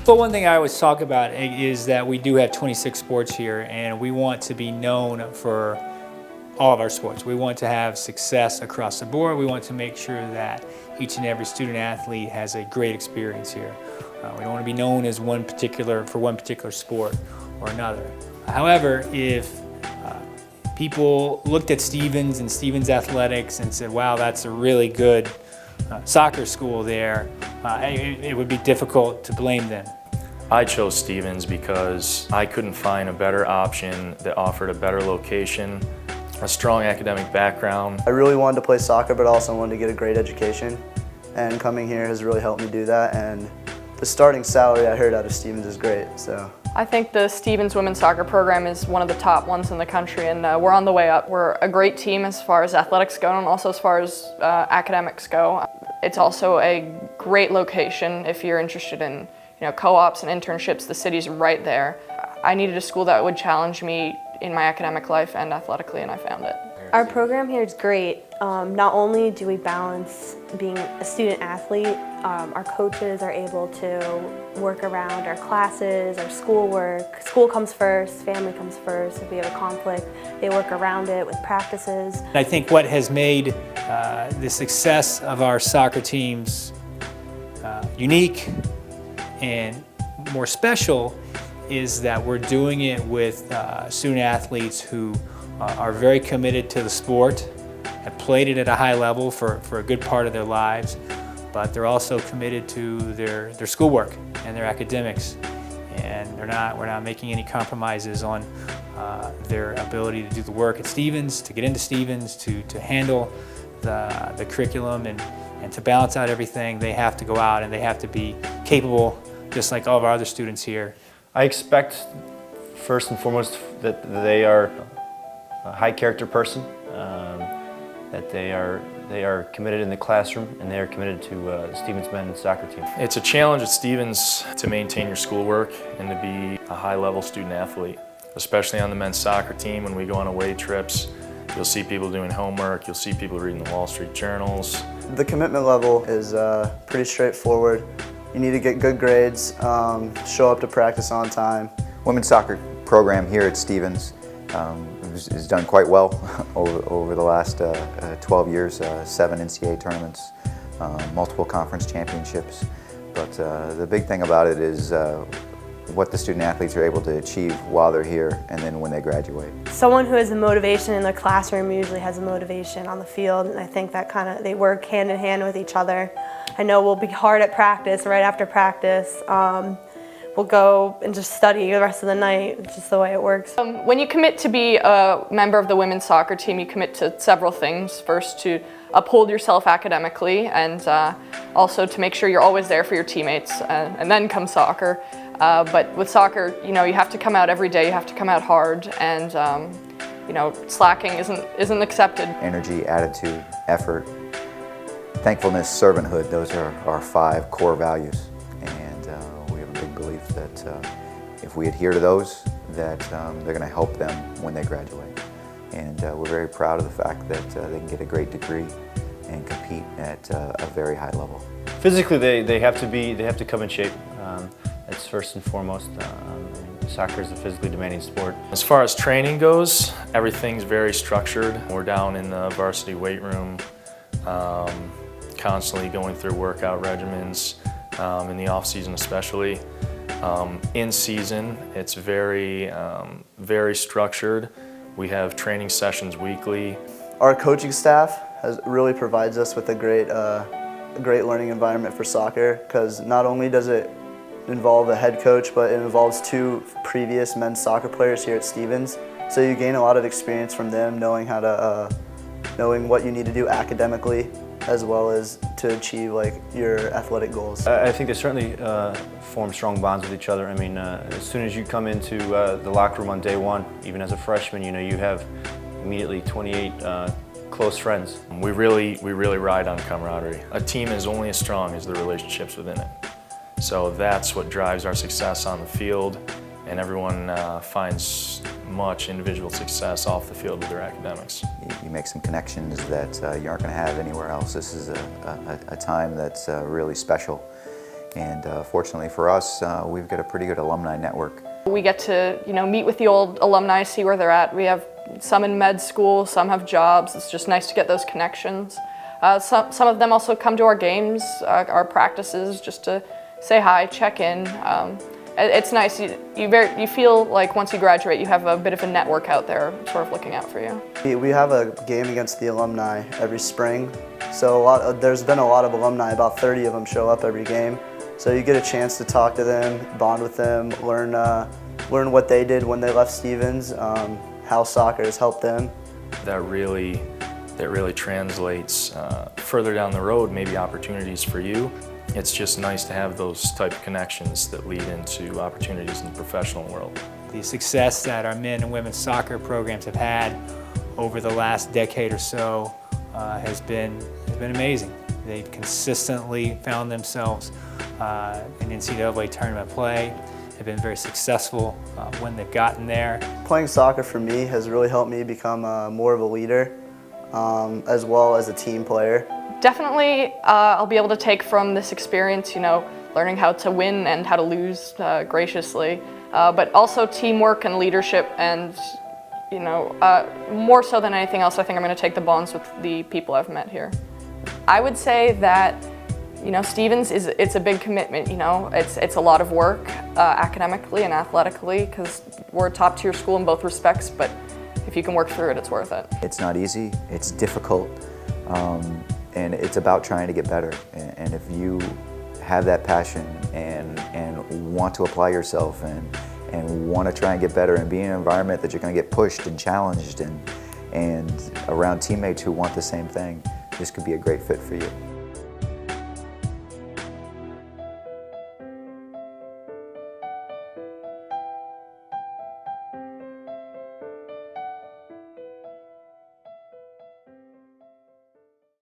Well, one thing I always talk about is that we do have 26 sports here, and we want to be known for all of our sports. We want to have success across the board. We want to make sure that each and every student athlete has a great experience here. We don't want to be known as one particular sport or another. However, if people looked at Stevens and Stevens athletics and said, wow, that's a really good soccer school there, it would be difficult to blame them. I chose Stevens because I couldn't find a better option that offered a better location, a strong academic background. I really wanted to play soccer, but also wanted to get a great education, and coming here has really helped me do that. And the starting salary I heard out of Stevens is great. So I think the Stevens women's soccer program is one of the top ones in the country, and we're on the way up. We're a great team as far as athletics go and also as far as academics go. It's also a great location if you're interested in co-ops and internships. The city's right there. I needed a school that would challenge me in my academic life and athletically, and I found it. Our program here is great. Not only do we balance being a student athlete, our coaches are able to work around our classes, our schoolwork. School comes first, family comes first. If we have a conflict, they work around it with practices. I think what has made the success of our soccer teams unique and more special is that we're doing it with student athletes who are very committed to the sport, have played it at a high level for a good part of their lives, but they're also committed to their schoolwork and their academics. And we're not making any compromises on their ability to do the work at Stevens, to get into Stevens, to handle the curriculum and to balance out everything. They have to go out and they have to be capable, just like all of our other students here. I expect, first and foremost, that they are a high character person, that they are committed in the classroom, and they are committed to Stevens men's soccer team. It's a challenge at Stevens to maintain your schoolwork and to be a high-level student athlete, especially on the men's soccer team. When we go on away trips, you'll see people doing homework, you'll see people reading the Wall Street journals. the commitment level is pretty straightforward. You need to get good grades, show up to practice on time. Women's soccer program here at Stevens has done quite well over the last 12 years, 7 NCAA tournaments, multiple conference championships. But the big thing about it is what the student athletes are able to achieve while they're here and then when they graduate. Someone who has a motivation in the classroom usually has a motivation on the field, and I think that they work hand in hand with each other. I know we'll be hard at practice, right after practice. We'll go and just study the rest of the night. It's just the way it works. When you commit to be a member of the women's soccer team, you commit to several things. First, to uphold yourself academically, and also to make sure you're always there for your teammates, and then comes soccer. But with soccer, you have to come out every day, you have to come out hard, and slacking isn't accepted. Energy, attitude, effort, thankfulness, servanthood, those are our 5 core values. And we have a big belief that if we adhere to those, that they're going to help them when they graduate. And we're very proud of the fact that they can get a great degree and compete at a very high level. Physically, they have to come in shape. That's first and foremost. Soccer is a physically demanding sport. As far as training goes, everything's very structured. We're down in the varsity weight room, constantly going through workout regimens, in the off season especially. In season, it's very structured. We have training sessions weekly. Our coaching staff really provides us with a great learning environment for soccer, because not only does it involve a head coach, but it involves 2 previous men's soccer players here at Stevens. So you gain a lot of experience from them, knowing what you need to do academically, as well as to achieve your athletic goals. I think they certainly form strong bonds with each other. I mean, as soon as you come into the locker room on day 1, even as a freshman, you have immediately 28 close friends. We really ride on camaraderie. A team is only as strong as the relationships within it. So that's what drives our success on the field, and everyone finds much individual success off the field with their academics. You make some connections that you aren't going to have anywhere else. This is a time that's really special, And fortunately for us, we've got a pretty good alumni network. We get to, meet with the old alumni, see where they're at. We have some in med school, some have jobs. It's just nice to get those connections. Some of them also come to our games, our practices, just to say hi, check in. It's nice. You feel like once you graduate, you have a bit of a network out there sort of looking out for you. We have a game against the alumni every spring. So there's been a lot of alumni, about 30 of them show up every game. So you get a chance to talk to them, bond with them, learn what they did when they left Stevens, how soccer has helped them. That really translates further down the road, maybe opportunities for you. It's just nice to have those type of connections that lead into opportunities in the professional world. The success that our men and women's soccer programs have had over the last decade or so has been amazing. They've consistently found themselves in NCAA tournament play. They've been very successful when they've gotten there. Playing soccer for me has really helped me become more of a leader, as well as a team player. Definitely, I'll be able to take from this experience, learning how to win and how to lose graciously, but also teamwork and leadership, and more so than anything else, I think I'm going to take the bonds with the people I've met here. I would say that Stevens it's a big commitment. It's a lot of work academically and athletically, because we're a top tier school in both respects. But if you can work through it, it's worth it. It's not easy. It's difficult. And it's about trying to get better. And if you have that passion and want to apply yourself and want to try and get better and be in an environment that you're going to get pushed and challenged and around teammates who want the same thing, this could be a great fit for you.